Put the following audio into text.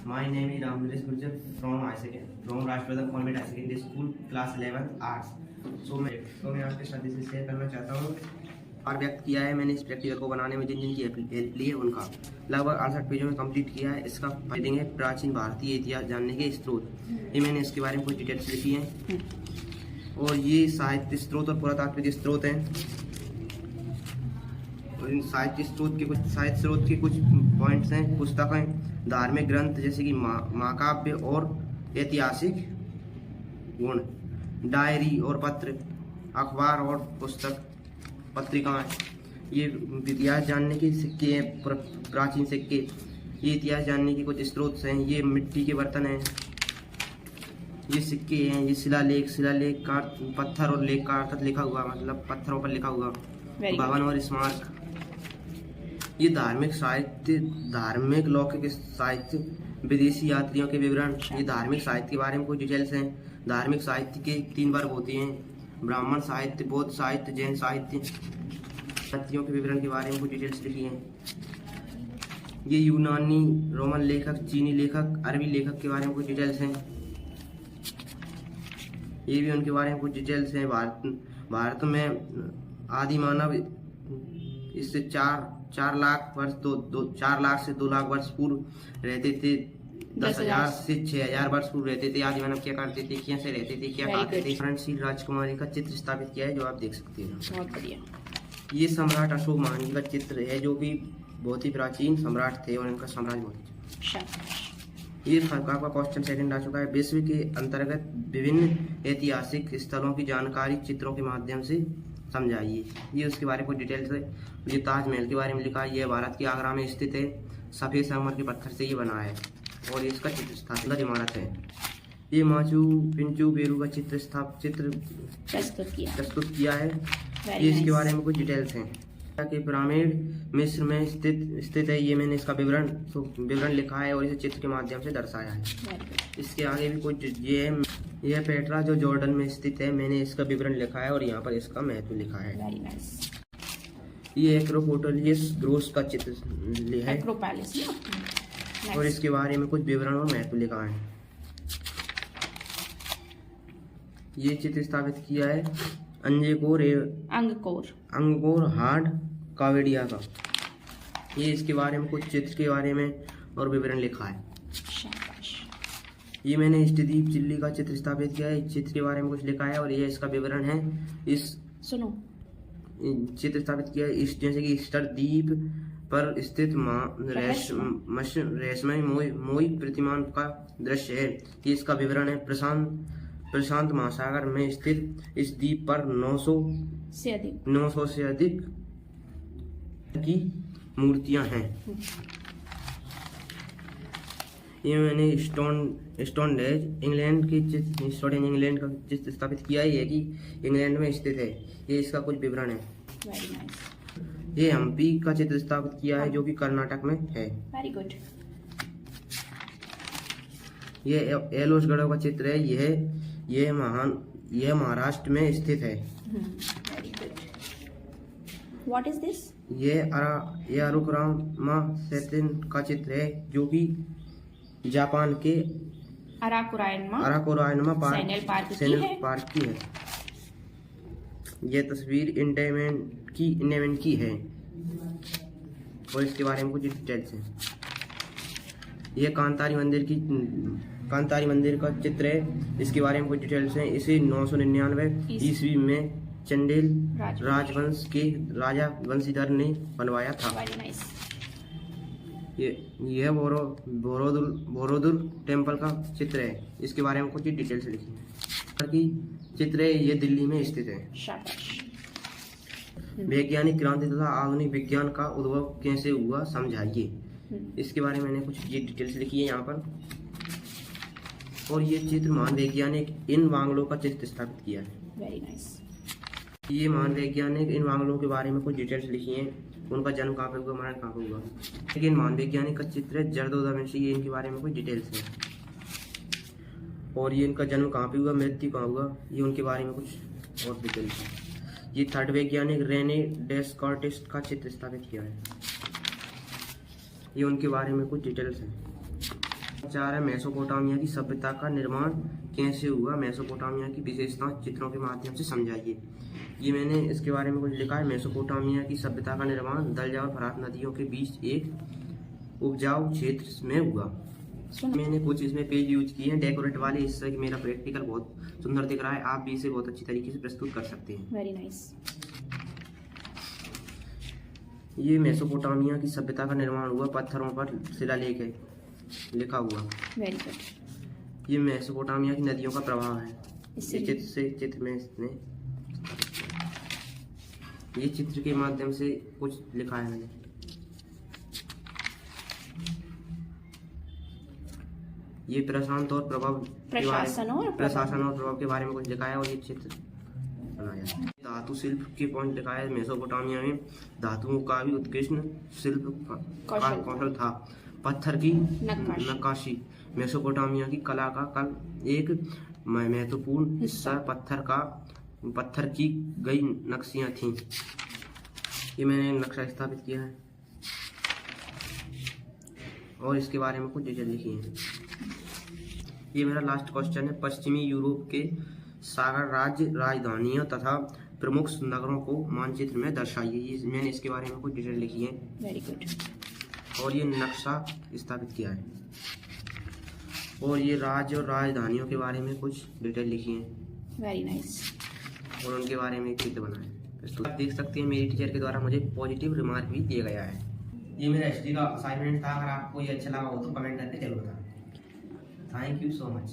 My name is Ramnesh Gurjar from Rashtrapati Convent High Secondary School, class 11 Arts. मैं आपके साथ इसे share करना चाहता हूँ और व्यक्त किया है मैंने इस प्रैक्टिकल को बनाने में जिन जिन की हेल्प ली है उनका लगभग 68 पेजों में कंप्लीट किया है। इसका हेडिंग है प्राचीन भारतीय इतिहास जानने के स्रोत। ये मैंने इसके बारे में कुछ डिटेल्स लिखी हैं और ये साहित्य स्रोत और पुरातात्विक स्रोत हैं और इन साहित्य स्रोत के कुछ पॉइंट्स हैं। पुस्तकें, धार्मिक ग्रंथ जैसे कि महाकाव्य और ऐतिहासिक गुण, डायरी और पत्र, अखबार और पुस्तक, पत्रिकाएं। ये इतिहास जानने के सिक्के हैं, प्राचीन सिक्के। ये इतिहास जानने के कुछ स्रोत हैं। ये मिट्टी के बर्तन हैं, ये सिक्के हैं, ये शिलालेख का पत्थर और लेख का अर्थ लिखा हुआ, मतलब पत्थरों पर लिखा हुआ भवन और स्मारक। ये धार्मिक लौकिक साहित्य, विदेशी यात्रियों के विवरण। ये धार्मिक साहित्य के बारे में कुछ डिटेल्स हैं। धार्मिक साहित्य के 3 वर्ग होते हैं: ब्राह्मण साहित्य, बौद्ध साहित्य, जैन साहित्य। यात्रियों के विवरण के बारे में कुछ डिटेल्स लिखी हैं। ये यूनानी, रोमन लेखक, चीनी लेखक, अरबी लेखक के बारे में कुछ डिटेल्स हैं। ये भी उनके बारे में कुछ डिटेल्स हैं। भारत में आदि मानव इससे 4 लाख से 2 लाख वर्ष पूर्व रहते थे। 10,000 से 6,000 वर्ष पूर्व रहते थे। आदि मानव क्या करते थे, कैसे रहते थे, क्या खाते थे। फ्रांसीसी राजकुमारी का चित्र स्थापित किया है जो आप देख सकते हैं। बहुत बढ़िया। ये सम्राट अशोक महान का चित्र है जो कि बहुत ही प्राचीन सम्राट थे और इनका साम्राज्य बहुत अच्छा। ये आपका क्वेश्चन सेकंड आ चुका है। विश्व के अंतर्गत विभिन्न ऐतिहासिक स्थलों की जानकारी चित्रों के माध्यम से समझाइए। ये उसके बारे में कुछ डिटेल्स है। ये ताजमहल के बारे में लिखा है। ये भारत के आगरा में स्थित है। सफेद संगमरमर के पत्थर से ये बना है और इसका चित्र इमारत है। ये माचू पिंचू पेरू का चित्र प्रस्तुत किया है। ये इसके बारे में कुछ डिटेल्स हैं। के पिरामिड मिस्र में स्थित है। ये मैंने इसका विवरण लिखा है और इसे चित्र के माध्यम से दर्शाया है। इसके आगे भी कुछ ये पेट्रा जो जॉर्डन में स्थित है, मैंने इसका विवरण लिखा है और यहाँ पर इसका महत्व लिखा है। ये एक्रोपोलिस ग्रोस का चित्र है और इसके बारे में कुछ विवरण और महत्व लिखा है। ये चित्र स्थापित किया है अंगकोर हार्ड कावेडिया का। ये इसके बारे में कुछ चित्र के बारे में और विवरण लिखा है। ये मैंने इष्टदीप चिल्ली का चित्र स्थापित किया है। इस चित्र के बारे में कुछ लिखा है और ये इसका विवरण है। चित्र स्थापित किया है जैसे कि ईस्टर द्वीप पर स्थित रेशमी मोई प्रतिमा का दृश्य है। ये इसका विवरण है। प्रशांत महासागर में स्थित इस द्वीप पर 900 से अधिक की मूर्तियां हैं। ये मैंने स्टोनहेंज इंग्लैंड का चित्र स्थापित किया है कि इंग्लैंड में स्थित है। ये इसका कुछ विवरण है। ये हम्पी का चित्र स्थापित किया है जो कि कर्नाटक में है। Very good. ये एलोसगढ़ का चित्र है। यह महाराष्ट्र में स्थित है। Very good. What is this? ये अरुकुरामा सेतन का चित्र है जो कि जापान के अराकुरायनमा पार्क की है। यह तस्वीर इंडेमेंट की है और इसके बारे में कुछ डिटेल्स हैं। यह कांतारी मंदिर का चित्र है। इसके बारे में कुछ डिटेल्स हैं। इसे 999 ईस्वी में चंदेल राजवंश के राजा वंशीधर ने बनवाया था। यह बोरोदुल टेम्पल का चित्र है। इसके बारे में कुछ डिटेल्स लिखी है। चित्र है, ये दिल्ली में स्थित है। वैज्ञानिक क्रांति तथा आधुनिक विज्ञान का उद्भव कैसे हुआ समझाइए। इसके बारे में मैंने कुछ डिटेल्स लिखी है यहाँ पर। और ये चित्र महान वैज्ञानिक इन वांगलो का चित्र स्थापित किया है। Very nice. ये महान वैज्ञानिक इन वांगलो के बारे में कुछ डिटेल्स लिखी हैं। उनका जन्म कहाँ पे हुआ, मरण कहाँ पे हुआ। लेकिन महान वैज्ञानिक का चित्र है जर्दो दा विंची। ये इनके बारे में कुछ डिटेल्स है और ये इनका जन्म कहाँ पे हुआ, मृत्यु कहाँ हुआ, ये उनके बारे में कुछ और डिटेल्स है। ये थर्ड वैज्ञानिक रेने डेस्कार्टिस का चित्र स्थापित किया है। ये उनके बारे में कुछ डिटेल्स हैं। 4 है मेसोपोटामिया की सभ्यता का निर्माण कैसे हुआ, मेसोपोटामिया की विशेषता चित्रों के माध्यम से समझाइए। ये मैंने इसके बारे में कुछ लिखा है। मेसोपोटामिया की सभ्यता का निर्माण दलजा और फरात नदियों के बीच एक उपजाऊ क्षेत्र में हुआ। मैंने कुछ इसमें पेज यूज किए हैं डेकोरेट वाले, इससे कि मेरा प्रैक्टिकल बहुत सुंदर दिख रहा है। आप भी इसे बहुत अच्छी तरीके से प्रस्तुत कर सकते हैं। Very nice. ये मेसोपोटामिया की सभ्यता का निर्माण हुआ पत्थरों पर शिलालेख है लिखा हुआ। Very good. ये मेसोपोटामिया की नदियों का प्रभाव है। इससे ये चित्र में इसने ये चित्र के माध्यम से कुछ लिखा है मैंने। ये प्रशासन और प्रभाव के बारे में कुछ लिखा है और ये चित्र बनाया। धातु शिल्प के पॉइंट लिखा है। मेसोपोटामिया में धातुओं का भी उत्कृष्ट शिल्प कौशल था। पत्थर की नक्काशी मेसोपोटामिया की कला का एक महत्वपूर्ण हिस्सा पत्थर की गई नक्शियां थीं। ये मैंने नक्शा स्थापित किया है और इसके बारे में कुछ डिटेल लिखी है। ये मेरा लास्ट क्वेश्चन है। पश्चिमी यूरोप के सागर राज्य राजधानियों तथा प्रमुख नगरों को मानचित्र में दर्शाइए। ये मैंने इसके बारे में कुछ डिटेल लिखी है। Very good. और ये नक्शा स्थापित किया है और ये राज्य और राजधानियों के बारे में कुछ डिटेल लिखी है। Very nice. और उनके बारे में एक चित्र बनाया है। तो आप देख सकते हैं मेरी टीचर के द्वारा मुझे पॉजिटिव रिमार्क भी दिया गया है। ये मेरा हिस्ट्री का असाइनमेंट था। अगर आपको ये अच्छा लगा हो तो कमेंट करके जरूर बताएं। Thank you so much.